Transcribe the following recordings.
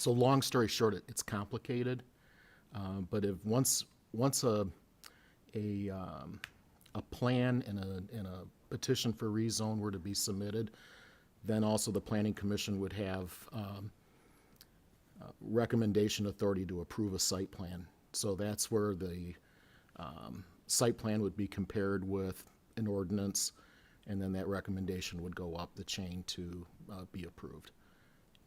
So long story short, it's complicated, but if once a plan and a petition for rezone were to be submitted, then also the Planning Commission would have recommendation authority to approve a site plan. So that's where the site plan would be compared with an ordinance, and then that recommendation would go up the chain to be approved.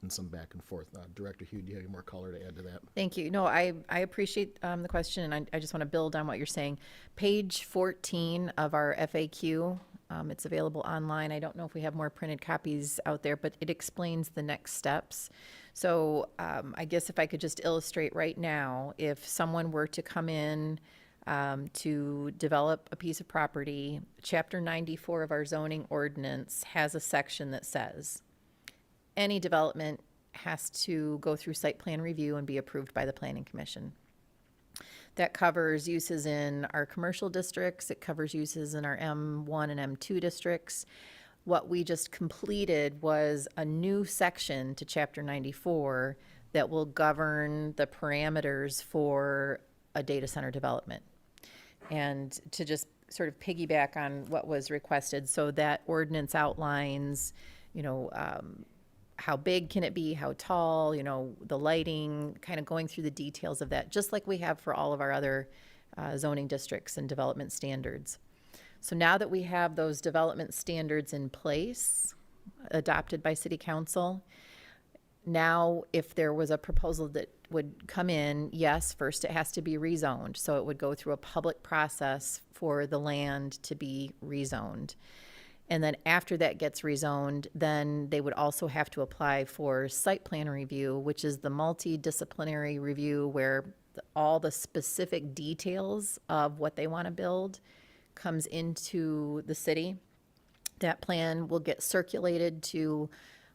And some back and forth. Director Hugh, do you have any more color to add to that? Thank you. No, I appreciate the question, and I just want to build on what you're saying. Page 14 of our FAQ, it's available online. I don't know if we have more printed copies out there, but it explains the next steps. So I guess if I could just illustrate right now, if someone were to come in to develop a piece of property, Chapter 94 of our zoning ordinance has a section that says, any development has to go through site plan review and be approved by the Planning Commission. That covers uses in our commercial districts. It covers uses in our M1 and M2 districts. What we just completed was a new section to Chapter 94 that will govern the parameters for a data center development. And to just sort of piggyback on what was requested, so that ordinance outlines, how big can it be, how tall, the lighting, kind of going through the details of that, just like we have for all of our other zoning districts and development standards. So now that we have those development standards in place, adopted by City Council, now if there was a proposal that would come in, yes, first it has to be rezoned. So it would go through a public process for the land to be rezoned. And then after that gets rezoned, then they would also have to apply for site plan review, which is the multidisciplinary review where all the specific details of what they want to build comes into the city. That plan will get circulated to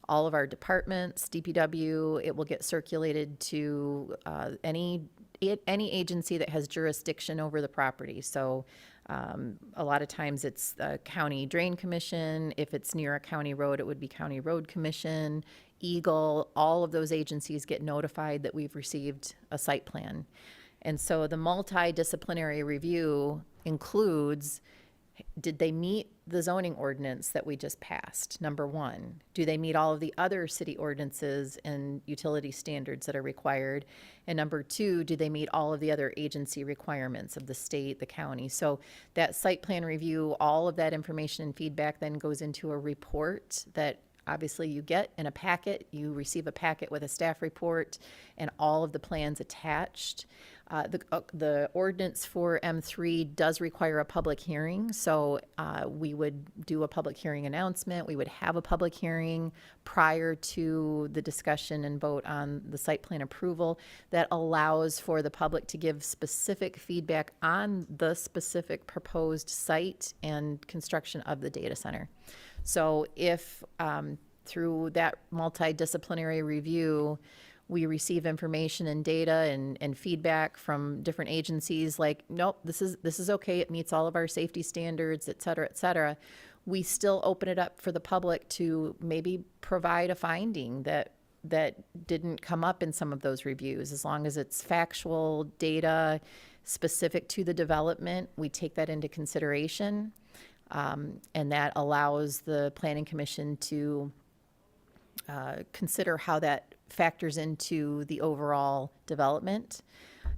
all of our departments, DPW. It will get circulated to any agency that has jurisdiction over the property. So a lot of times it's the County Drain Commission. If it's near a county road, it would be County Road Commission, Eagle. All of those agencies get notified that we've received a site plan. And so the multidisciplinary review includes, did they meet the zoning ordinance that we just passed? Number one. Do they meet all of the other city ordinances and utility standards that are required? And number two, do they meet all of the other agency requirements of the state, the county? So that site plan review, all of that information and feedback then goes into a report that obviously you get in a packet. You receive a packet with a staff report and all of the plans attached. The ordinance for M3 does require a public hearing, so we would do a public hearing announcement. We would have a public hearing prior to the discussion and vote on the site plan approval that allows for the public to give specific feedback on the specific proposed site and construction of the data center. So if through that multidisciplinary review, we receive information and data and feedback from different agencies like, nope, this is okay, it meets all of our safety standards, et cetera, we still open it up for the public to maybe provide a finding that didn't come up in some of those reviews. As long as it's factual data specific to the development, we take that into consideration. And that allows the Planning Commission to consider how that factors into the overall development.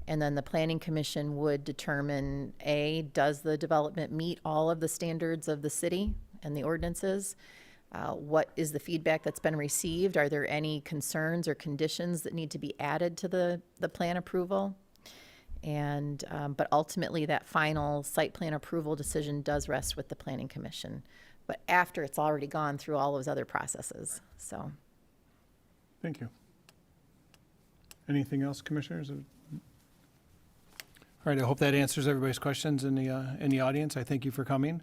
And then the Planning Commission would determine, A, does the development meet all of the standards of the city and the ordinances? What is the feedback that's been received? Are there any concerns or conditions that need to be added to the plan approval? And but ultimately that final site plan approval decision does rest with the Planning Commission, but after it's already gone through all those other processes. So thank you. Anything else, commissioners? All right, I hope that answers everybody's questions in the audience. I thank you for coming.